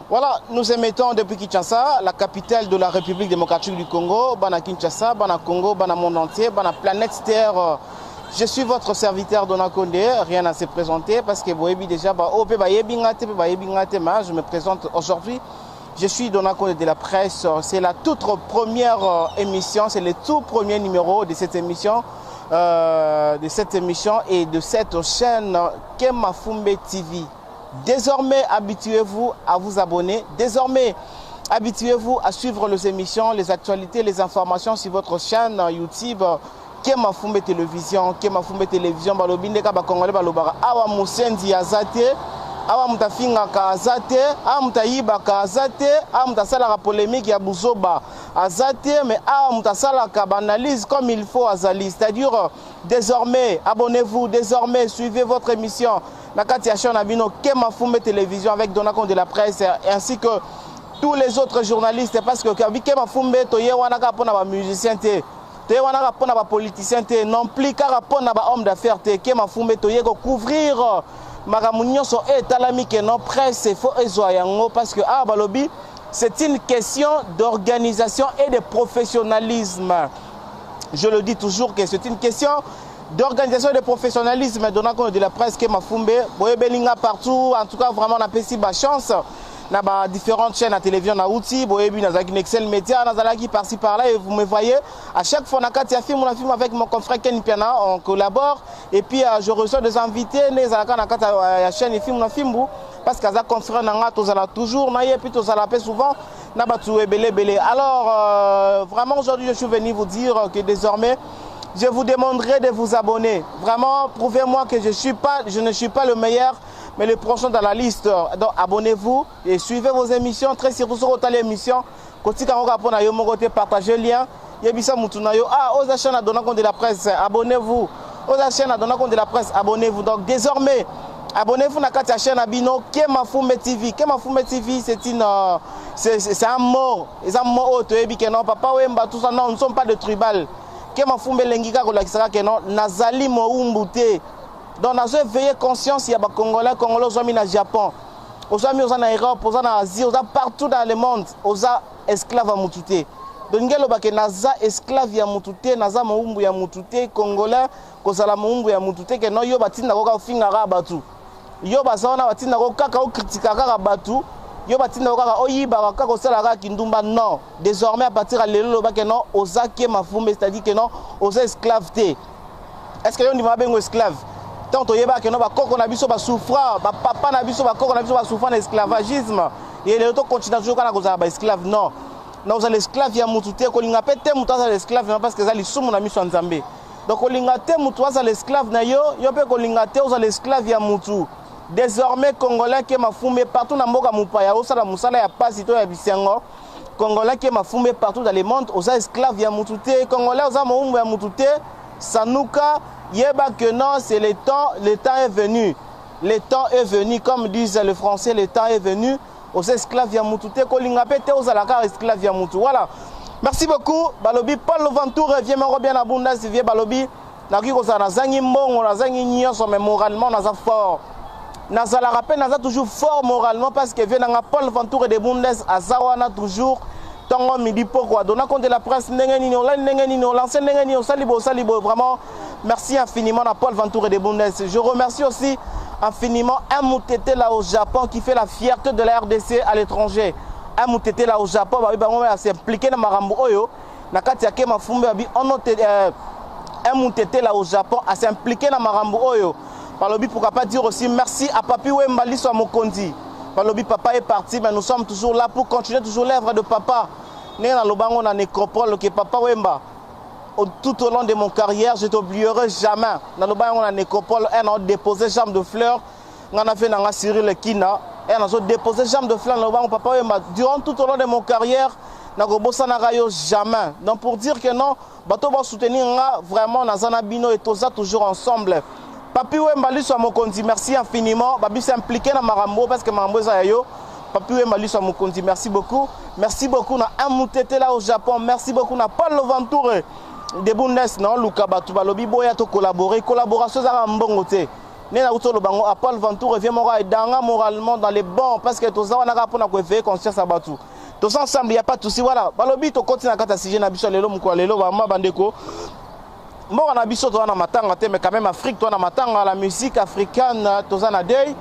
Voilà, nous émettons depuis Kinshasa, la capitale de la République démocratique du Congo, Bana Kinshasa, Bana Congo, Bana monde entier, Bana planète Terre. Je suis votre serviteur Dona Condé, rien à se présenter parce que vous déjà, je me présente aujourd'hui. Je suis Dona Condé de la presse, c'est la toute première émission, c'est le tout premier numéro de cette émission. Et de cette chaîne Kemafumbe TV. Désormais, habituez-vous à vous abonner. Désormais, habituez-vous à suivre les émissions, les actualités, les informations sur votre chaîne YouTube Kemafumbe Télévision. Kemafumbe Télévision, balobinde ka bakongole balobara awa musendi azate, awa mutafinga ka azate, awa mutayiba ka azate, awa mutasala ka polémique ya buzoba azate, mais awa mutasala ka analyse comme il faut azali. C'est-à-dire, désormais, abonnez-vous, désormais, suivez votre émission. Nakati Achon Abino, Kemafumbe Télévision avec Dona Condé de la presse, ainsi que tous les autres journalistes, parce que Kemafumbe, Toye Wanaka Pona ba musicien, Toye Wanaka Pona ba politicien, non plus car Pona ba homme d'affaires, Kemafumbe Toye ko couvrir Maramounion so et talami que non presse, il faut ezoyango parce que ah balobi, c'est une question d'organisation et de professionnalisme. Je le dis toujours que c'est une question d'organisation et de professionnalisme. Dona Condé de la presse Kemafumbe, Boye Belinga partout, en tout cas vraiment on a fait si chance. Na ba différentes chaînes à télévision na outil, Boye Bi na Excel Media, na zalaki par-ci par-là et vous me voyez à chaque fois na Katia film on film avec mon confrère Ken Piana, on collabore et puis je reçois des invités les zalaka na Katia chaîne film na filmbu parce que za confrère na nga tozala toujours na et puis tozala peu souvent na batu belé. Alors vraiment aujourd'hui je suis venu vous dire que désormais je vous demanderai de vous abonner. Vraiment, prouvez-moi que je ne suis pas le meilleur, mais le prochain dans la liste. Donc, abonnez-vous et suivez vos émissions. Très surtout sur votre émission. Partagez le lien. Ah, aux chaînes à Dona Condé de la presse, abonnez-vous. Aux chaînes à Dona Condé de la presse, abonnez-vous. Donc, désormais, abonnez-vous à la chaîne Abino Kemafumbe TV. Kemafumbe TV, c'est un mot. C'est un mot. Papa Wemba, tout ça, non, nous ne sommes pas de tribal. Kemafumbe lengika ko lakisaka ke non nazali moumbu te. Donc nazo veiller conscience ya ba congolais ozami na Japon. Ozami na Europe, ozami na Asie, ozami partout dans le monde, oza esclave ya mutu te. Donc ngelo ba ke naza esclave ya mutu te, naza moumbu ya mutu te, congolais kozala moumbu ya mutu te ke non yo batinda ko ka finga ka batu. Yo bazana batinda ko kaka o critique ka batu. Yo batinda kaka oyiba kaka osala kaka kindumba non. Désormais à partir de lelo ba ke non oza Kemafumbe, c'est-à-dire que non oza esclave te. Est-ce que yo ndima bengo esclave? Tant oyeba ke non ba koko na biso ba souffrant, ba papa na biso ba koko na biso ba souffrant d'esclavagisme. Et le to continue toujours kana kozala ba esclave non. Na oza l'esclave ya mutu te ko linga pete mutu aza l'esclave parce que za lisumu na miso nzambe. Donc ko linga te mutu aza l'esclave na yo pe ko linga te oza l'esclave ya mutu. Désormais, Congolais Kemafumbe partout dans Mboka Mupaya, osala musala ya pasi to ya bisengo. Congolais Kemafumbe partout dans le monde, osa esclave ya mutute, Congolais osa moumbu ya mutute, sanuka yeba que non, c'est le temps est venu. Le temps est venu, comme disent les Français, le temps est venu. Osa esclave ya mutute, kolinga pete osa la car esclave ya mutu. Voilà. Merci beaucoup. Balobi Paul Ventour revient bien à Bundas, vie Balobi. Naki kosa na zangi mbongo, na zangi nyonso mais moralement na za fort. Nazala rappel naza toujours fort moralement parce que vient dans Paul Ventour et de Bundes azawana toujours tango midi pourquoi Dona Condé de la presse ndengeni no ndengeni no l'ancien ndengeni no salibo vraiment merci infiniment à Paul Ventour et de Bundes. Je remercie aussi infiniment un Moutete là au Japon qui fait la fierté de la RDC à l'étranger. Un Moutete là au Japon va s'impliquer dans Marambo Oyo na kati ya Kemafumbe abi un Moutete là au Japon à s'impliquer dans Marambo Oyo. Palobi, pourquoi pas dire aussi merci à Papi Wemba Liswa Mokondi. Palobi, papa est parti, mais nous sommes toujours là pour continuer toujours l'œuvre de papa. Né dans le bango na nécropole que papa Wemba. Tout au long de mon carrière, je t'oublierai jamais. Dans le bango na nécropole, on a déposé jambe de fleurs. On a fait dans Cyril Kina. Et on a déposé jambe de fleurs dans le bango papa Wemba. Durant tout au long de mon carrière, na gobosa na rayo jamais. Donc pour dire que non, bato va soutenir vraiment na Zanabino et Toza toujours ensemble. Papi Wemba Liswa Mokondi, merci infiniment. Babi s'est impliqué dans Marambo parce que Marambo est ayo. Papi Wemba Liswa Mokondi, merci beaucoup. Merci beaucoup na Amutete là au Japon. Merci beaucoup na Paul Ventour de Bundes non Luka Batu Balobi Boya to collaborer. Collaboration za mbongo te. Nena Outolo Bango, à Paul Ventoux, revient moralement dans les bons, parce que tous on a pour nous éveiller conscience à Batou. Tous ensemble, il n'y a pas de souci, voilà. Balobi, tu continues à faire si j'ai n'habitué les lots, les lots, ma bandeko. Moi, on a habitué, toi, on a matanga, mais quand même, Afrique, toi, on a matanga, la musique africaine, tous on a day.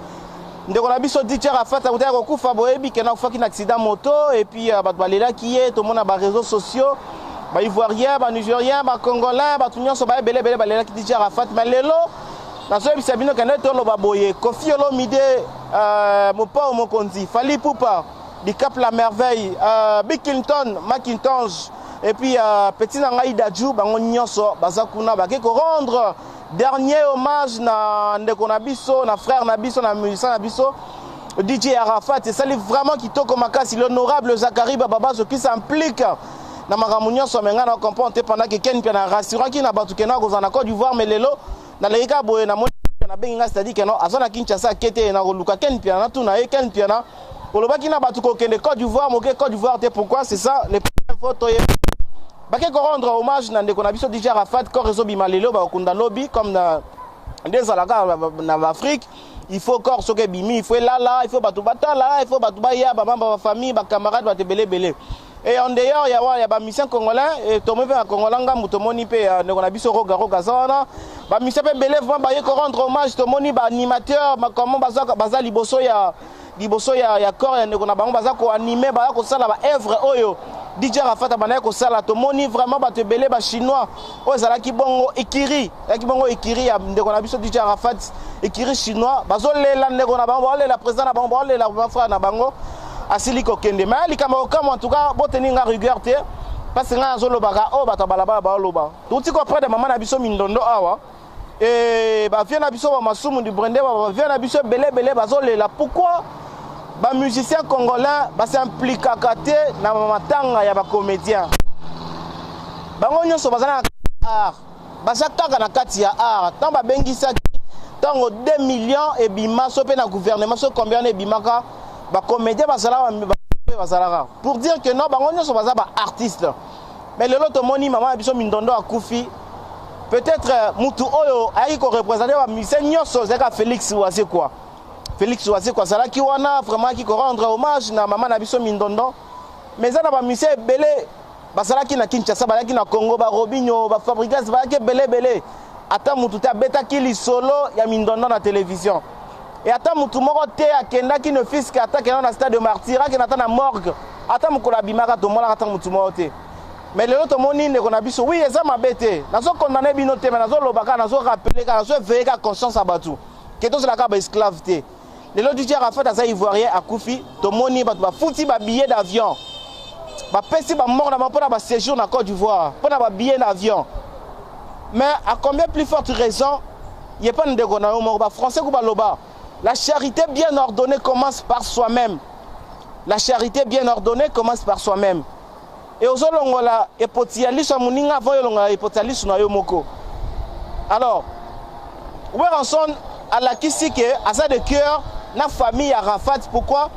Donc, on a habitué, DJ Rafat, on a beaucoup Faboebi, qui a fait un accident moto, et puis, Balela qui est, tout le monde a des réseaux sociaux, Ivoiriens, Nigériens, Congolais, tout le monde a belé, Balela qui DJ Rafat, mais les lots. Dans ce cas, il y a Kofi Olomide, Mopa Mokonzi, Fali Poupa, du Cap La Merveille, Bill Clinton, Macintosh, et puis Petit Nangaï Dadjou, Bango Nyonso, Bazakuna, Bakeko rendre dernier hommage na Ndeko Nabiso, na frère Nabiso, na musicien Nabiso, DJ Arafat, et ça vraiment qui toque Makasi, l'honorable Zachary Bababa, ce qui s'implique. Na Maramounion, so menga na comprendre pendant que Ken Piana rassurant qui n'a pas tout Kena, aux en Côte d'Ivoire, mais les lots. Dans les cas, c'est-à-dire que non, à son Kinshasa, qui était dans le Ken Piana, tout n'a Ken Piana. Pour le Bakina Batouko, Ken Côte d'Ivoire, Moké Côte d'Ivoire, pourquoi c'est ça, les premières photos. Baké rendre hommage dans des conditions déjà Rafat, Correzo Bimalelo, Bakunda Lobby, comme dans des alagas en Afrique. Il faut encore ce que Bimi, il faut là, il faut Batoubata là, il faut Batoubaya, ma famille, ma camarade, ma belé. Et en dehors, il y a des missions congolais, et tout le monde est congolais, tout le monde est biso roga zana. Ba mission pe belé vraiment ba yeko rendre hommage tout le monde ba animateur, comment baza liboso ya corps ya ndeko na bango baza ko animer ba ko sala ba œuvre oyo. DJ Rafat ba na ko sala tout le monde vraiment ba te belé ba chinois. O zala ki bongo ikiri, ya ndeko na biso DJ Rafat ikiri chinois. Bazo lela ndeko na bango, la président na bango, la frère na bango. Asiliko kende mais likama okama en tout cas boteni nga rigueur te parce que nga zolo baka o bata balaba ba loba tout ko près de maman na biso mindondo awa et ba vient na biso ba masumu du brende ba vient na biso belé bazolela pourquoi ba musicien congolais ba s'implique kate na matanga ya ba comédien bango nyonso bazana art bazaka na kati ya art tant ba bengisa tango 2 millions et bima so pe na gouvernement so combien et bimaka ba comédien bazalaka pour dire que non bango nyonso baza ba artiste mais le lot moni maman biso mindondo akufi peut-être mutu oyo ayi ko représenter ba musicien nyonso zeka Félix Ouazé quoi ça qui wana vraiment qui ko rendre hommage na maman na biso mindondo mais ça na ba musicien belé bazalaki na Kinshasa bazalaki na Congo ba Robinho ba Fabrigas bazalaki belé ata mutu ta beta ki solo ya mindondo na télévision. Et attends, mutu moko te akenda ki ne fils ki ata kena na stade de martyr, ki na ta na morgue. Ata mukola bimaka to mona ata mutu moko te. Mais le autre moni ne kona biso, oui, eza mabete. Nazo condamner bino te, mais nazo lobaka, nazo rappeler, nazo veiller ka conscience abatu. Que to la ka ba esclave te. Le autre DJ Rafat asa ivoirien akufi, to moni batu ba futi ba billet d'avion. Ba pesi ba mort na pona ba séjour na Côte d'Ivoire, pona ba billet d'avion. Mais à combien plus forte raison, il y a pas de kona yo moko ba français ko ba loba. La charité bien ordonnée commence par soi-même. La charité bien ordonnée commence par soi-même. Et aux olongola epotialiso muninga voyolongola epotialiso na yo moko. Alors, Weranson à la kisike asa de cœur na famille à Rafat pourquoi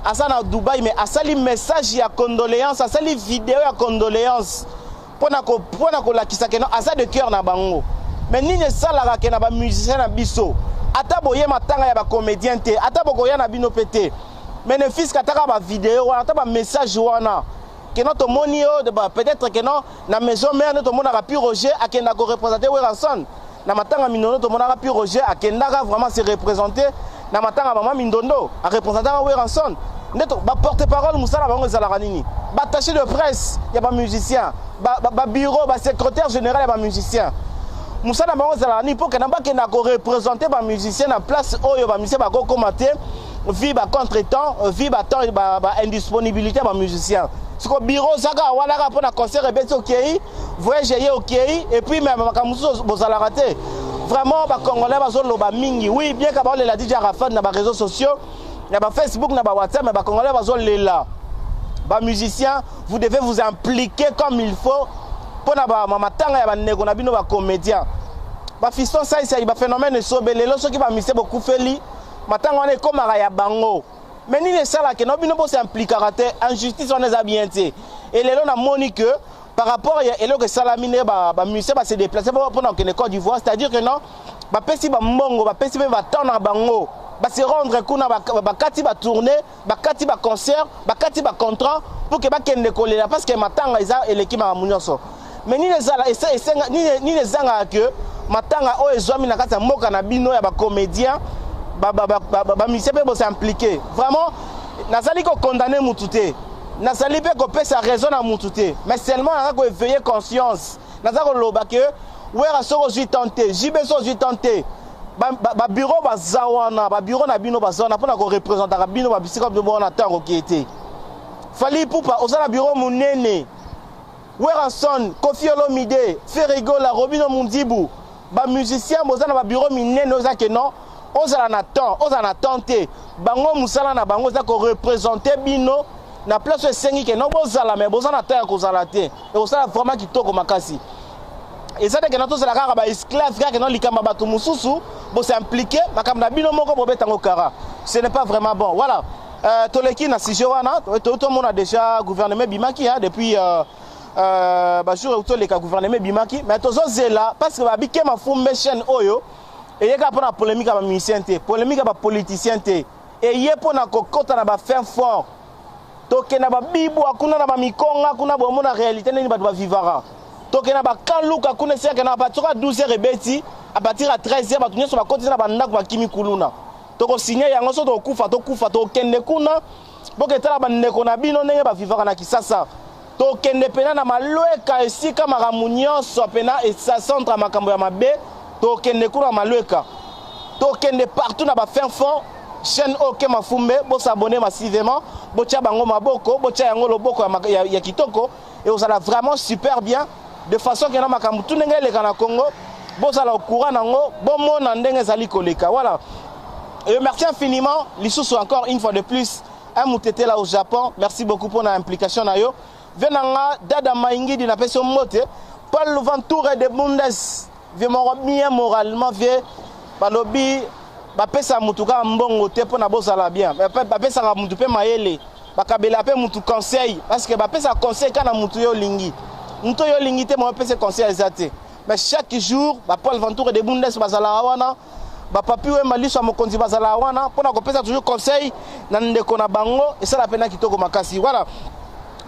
asa na Dubaï mais asa li message ya condoléances, asa li vidéo ya condoléances. Pona ko la kisake no asa de cœur na bango. Mais nini sala ka ke na ba musicien na biso. Ata boye matanga ya ba comédien te, ata bokoya na bino pété. Mais ne fils kataka ba vidéo, ata ba message wana. Que notre monio peut-être que non na maison mère notre monde a pu Roger akenda ko représenter Weranson. Na matanga minondo to mona pu Roger akenda vraiment se représenter na matanga maman mindondo a représenter Weranson. Neto ba porte-parole musala bango ezalaka nini? Ba attaché de presse, ya ba musicien, ba bureau, ba secrétaire général ya ba musicien. Moussa na bango zala ni pour que namba kena ko représenter ba musicien na place oyo ba musicien ba ko commenter vie ba contretemps vie ba temps ba indisponibilité ba musicien siko bureau saka wala ka pona concert rebeti okei voyager okei et puis même makamuso bozala raté vraiment ba congolais ba zolo ba mingi oui bien ka ba la DJ Rafat na ba réseaux sociaux na ba Facebook na ba WhatsApp mais ba congolais ba zolo là ba musicien vous devez vous impliquer comme il faut. Pour na matanga ya baneko na bino ba comédien ba fiston ça il ba phénomène sobelelo ceux qui va miser beaucoup feli matanga on est comme ya bango mais ni ne sala que no bino bo s'impliquer injustice on les a bien té et lelo na monique par rapport à elo que salamine ba miser ba se déplacer pour na Côte d'Ivoire c'est-à-dire que non bapesi bambongo bapesi mpe batemps na bango base rendre kuna bakati tourner bakati concert bakati contrat pour que bakende kolela parce que matanga eza eleki makambo nyonso mais ni ezanga que matanga oyo ezwami na kati ya mboka na bino ya bacomédien bamisien mpe bosimplike vraiment nazali kokondamne mutu te nazali mpe kopesa raison na mutu te mais seulement naza koéveiller conscience naza koloba ke wera soko ozwi tante jibe so ozwi tante babureau baza wana babureau na bino baza wana mpona korepresentaka bino babisika bona ntango okie te fali pupa oza na bureau monene Werason, Kofi Olomide, Ferrigola, Robino Mundibu, musicien boza na babureau minene oza ke non ozala na temps ozala na tante bango musala na bango za ko représenter bino na place esengi ke non bozala mais boza na temps ya kozala te et osala vraiment kitoko makasi et ça que notre kaka ba esclave kaka non likamba bato mususu bo s'impliquer makambo na bino moko bobetango kara ce n'est pas vraiment bon voilà toleki na sujet wana tout le monde a déjà gouvernement bimaki depuis bajour utoleka gouvernement bimaki mais tozo zela parce que babike mafumbe chaîne oyo et yeka pona polémique ba musicien te polémique ba politicien te et yé pona kokota na ba fin fort toke na ba bibu akuna na ba mikonga kuna bo mona réalité nini ba vivara toke na ba kaluka kuna seka na ba toka 12h ebeti à partir à 13h ba tunyeso ba kotisa na ba ndako ba kimi kuluna toko signer yango so to kufa to kende kuna boke tala ba ndeko na bino ndenge ba vivara na kisasa to kende pena na malweka esika makamu nyonso pena esa centre makambo ya mabe to kende kuna malweka to kende partout na ba fin fond chaîne OK mafumbe bo s'abonner massivement bo tia bango maboko bo tia yango loboko ya kitoko et on sera vraiment super bien de façon que na makambo tout ndenge leka na Congo bo sala au courant nango bo mona ndenge zali koleka voilà et merci infiniment lisusu encore une fois de plus un moutete là au Japon merci beaucoup pour l'implication na yo venanga dada maingi dina peso mote Paul Louventure de Bundes vie bien moralement vie balobi bapesa mutuka mbongo te pona bozala bien bapesa ka mutu pe mayele bakabela pe mutu conseil parce que bapesa conseil kana mutu yo lingi te mo pesa conseil ezate mais chaque jour ba Paul Louventure de Bundes bazala wana ba papi we maliso mokonzi bazala wana pona ko pesa toujours conseil na ndeko na bango et ça la pena kitoko makasi voilà.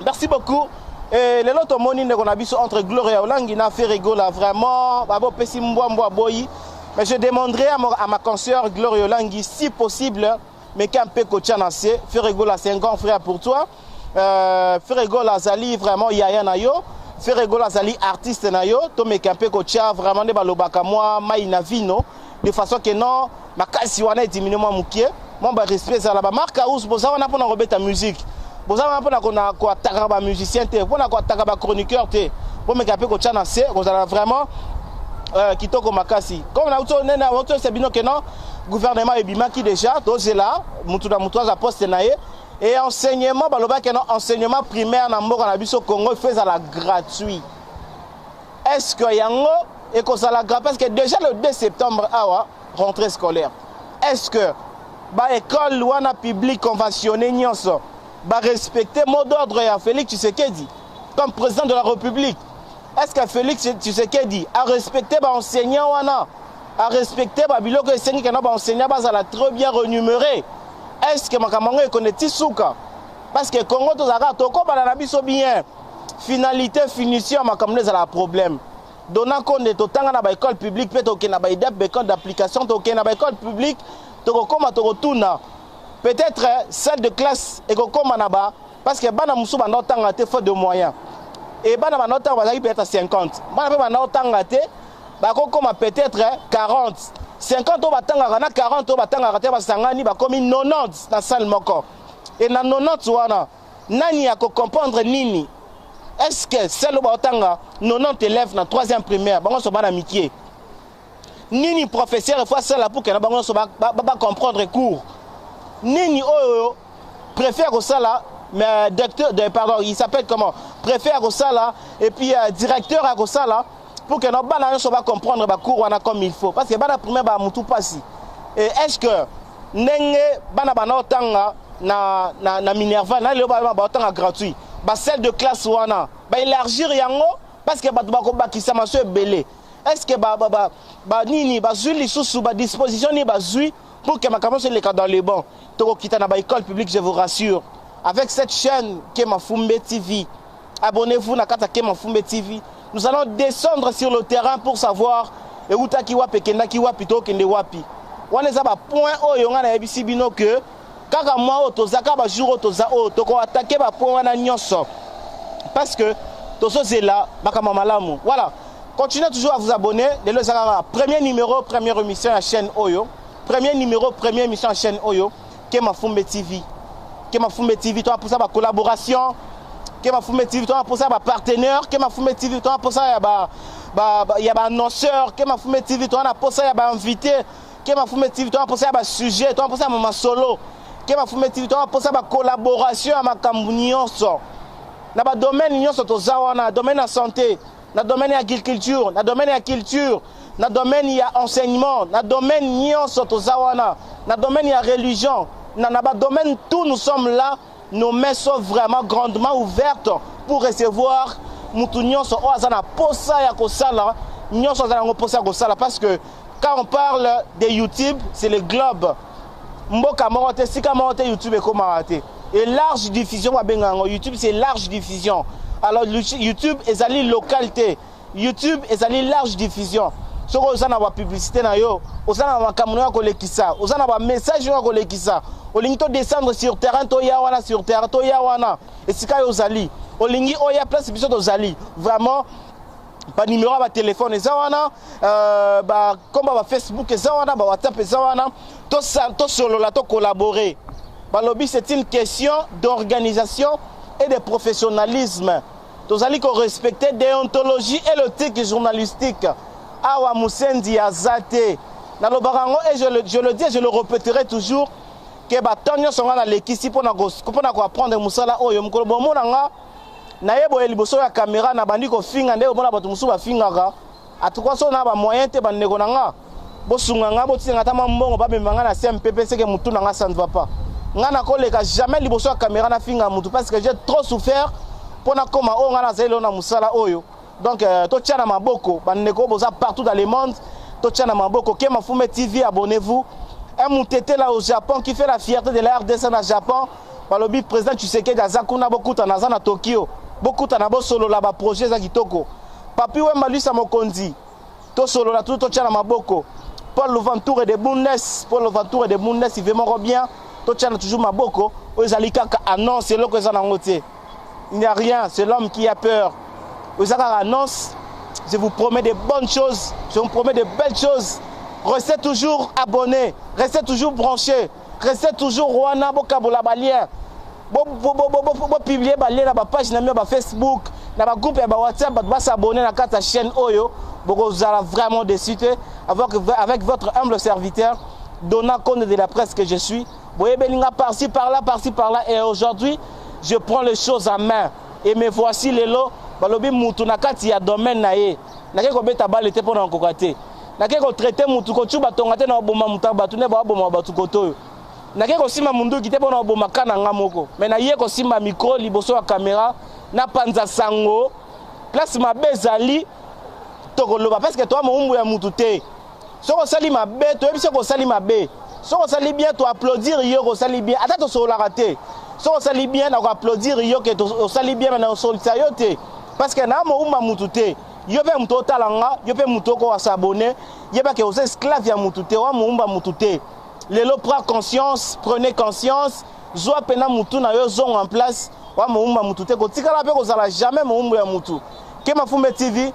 Merci beaucoup. Et les autres moni ne qu'on a vu entre Gloria Olangi na Ferrigola vraiment babo pesi mbwa boyi mais je demanderai à ma consoeur Gloria Olangi si possible mais qu'un peu coachanase Ferrigola c'est un grand frère pour toi Ferrigola zali vraiment yaya na yo Ferrigola zali artiste na yo to me qu'un peu coacha vraiment de balobaka moi maina vino de façon que non makasi wana diminue moi mukie moi ba respect ça la ba marque house boza wana pona robeta musique boza wana pona kona ko ataka ba musicien te pona ko ataka ba chroniqueur te pour me caper ko tchana c'est boza vraiment kitoko makasi comme na auto nena auto c'est bino que non gouvernement ebimaki déjà toze là mutu na mutu za poste na ye et enseignement baloba que non enseignement primaire na mboka na biso Congo fait à la gratuit est-ce que yango et que ça la gratuit parce que déjà le 2 septembre awa rentrée scolaire est-ce que ba école wana public conventionné nyonso ba respecter mot d'ordre à Félix Tshisekedi comme président de la République. Est-ce que Félix Tshisekedi a respecté ba enseignant wana, a respecté ba biloko esengi kana ba enseignant bazala très bien renuméré. Est-ce que makamango ekoneti suka parce que Congo tozaka toko bana na biso bien finalité finition makamne za la problème. Donnant compte to tanga na ba école publique peut to na ba IDEP école d'application to na ba école publique to koma to retourna peut-être celle de classe et comme manaba parce que bana musu bana tanga te faute de moyens et bana bana tanga bazaki peut-être 50 bana pe bana tanga te ba comme peut-être 40 50 to batanga na 40 to batanga te basangani ba comme 90 na salle moko et na 90 wana nani ako comprendre nini est-ce que celle ba tanga 90 élèves na 3e primaire bango so bana mikie nini professeur fois cela pour que na bango so ba comprendre cours Nini Oyo préfère au sala, mais pardon, il s'appelle comment? Préfère au sala et puis directeur à Gosala pour que nos bananes soient comprendre ba cours wana comme il faut. Parce que bana premier ba mutu passi. Et est-ce que nenge bana tanga na Minerva na le bana tanga gratuit. Ba celle de classe wana ba élargir yango parce que ba ko bakisa maso belé. est-ce que nini bazui lisusu ba disposition ni bazui pour que makambo se leka dans les bons toko kita na ba école publique, je vous rassure, avec cette chaîne Kema Fumbe TV. Abonnez-vous na kata Kema Fumbe TV. Nous allons descendre sur le terrain pour savoir et uta ki wapi kenda ki wapi to kende wapi. Wana za ba point oyo nga na yebisi bino que kaka moi otozaka ba jour otoza o toko attaquer ba point wana nyonso. Parce que tozo zela bakama malamu. Voilà. Continuez toujours à vous abonner. Le premier numéro, première émission à la chaîne Oyo. Premier numéro, première émission à la chaîne Oyo. Kema Fumbe TV. Kema Fumbe TV, toi pour ça ma collaboration. Kema Fumbe TV, toi pour ça ma partenaire. Kema Fumbe TV, toi pour ça il y a un annonceur. Kema Fumbe TV, toi pour ça il y a un invité. Kema Fumbe TV, toi pour ça il y a un sujet. Toi pour ça ma solo. Kema Fumbe TV, toi pour ça ma collaboration à ma cambougnonso. Dans le domaine nyonso tozawana, domaine de santé, dans le domaine de l'agriculture, dans le domaine de la culture, dans le domaine de l'enseignement, dans le domaine nyonso tozawana, dans le domaine de la religion, dans le domaine tout nous sommes là, nos mains sont vraiment grandement ouvertes pour recevoir mutu nyonso ozana posa ya kosala, nyonso ozana posa ya kosala, parce que quand on parle de YouTube, c'est le globe. Mboka morote, sika morote YouTube est comme arrêté. Et large diffusion, YouTube c'est large diffusion. Alors YouTube est allé localité. YouTube est allé large diffusion. Si vous avez une publicité, vous avez un caméra qui est ça. Vous avez un message qui est ça. Vous avez descendre sur terrain, sur terrain, et c'est quand vous allez. Vous avez place de vraiment. Pas numéro à téléphone et zawana comme Facebook et zawana WhatsApp et zawana to solo la to collaborer. Balobi, c'est une question d'organisation et de professionnalisme. Nous allons respecter la déontologie et l'éthique journalistique. Awa Moussendi Azate. Et je le dis et je le répéterai toujours que Batonio sont dans l'équipe pour apprendre Moussala Oyo. Na yebo liboso ya caméra na bandi ko finga nde omona bato musu ba fingaka atuko so na ba moyen te bandeko nanga bosunga nga botinga ta mbongo ba bemanga na CMPP c'est que mutu nanga ça ne va pas nga na koleka jamais liboso ya caméra na finga mutu parce que j'ai trop souffert pona koma o nga na zelo na musala oyo. Donc to tia na maboko bandeko boza partout dans le monde, to tia na maboko. Kema Fumbe TV, abonnez-vous. Un mutete là au Japon qui fait la fierté de la RDC na Japon. Balobi président Tshisekedi azakuna beaucoup tanaza na Tokyo. Beaucoup de solo là projet za kitoko. Papi Wemba lui sa mokonzi. To solo là tout tia na maboko. Paul Louventure de Bundes, Paul Louventure de Bundes, il veut mon bien. To tia na toujours maboko. Ozali kaka annonce c'est là que ça ngoté. Il n'y a rien, c'est l'homme qui a peur. Ozaka annonce, je vous promets de bonnes choses, je vous promets de belles choses. Restez toujours abonnés, restez toujours branchés, restez toujours Rwanda bokabola balien. Bo publier balien na ba page na ba Facebook, na ba groupe ya ba WhatsApp, ba s'abonner na ta chaîne Oyo. Vous allez vraiment décider avec votre humble serviteur, donnant compte de la presse que je suis. Vous voyez, par-ci, par-là, par-ci, par-là. Et aujourd'hui, je prends les choses en main. Et me voici les lots. Balobi mutu nakati ya domaine na ye. Nake ko beta bale te pona kokate. Nake ko traiter mutu ko chuba tongate na oboma muta batu ne ba oboma batu koto. Nake ko sima mundu kite pona oboma kana ngamoko. Mais na ye ko sima micro liboso ya caméra na panza sango. Place ma bezali tokoloba parce que toi mo ya mutu te. Soko sali mabe to ebiso ko sali mabe. Soko sali bien to applaudir yo ko sali bien. Ata to so la rater. Soko sali bien na ko applaudir yo que to sali bien na solita yo te. Parce que na mo mutu te. Yo pe mutu talanga, yo pe mutu ko s'abonner, yo pe que aux esclaves ya mutu te, wa mo mutu te. Lelo prend conscience, prenez conscience. Joa pena mutu na yo zong en place, wa mo mutu te ko tikala pe ko zala jamais mo ya mutu. Kema Fumbe TV,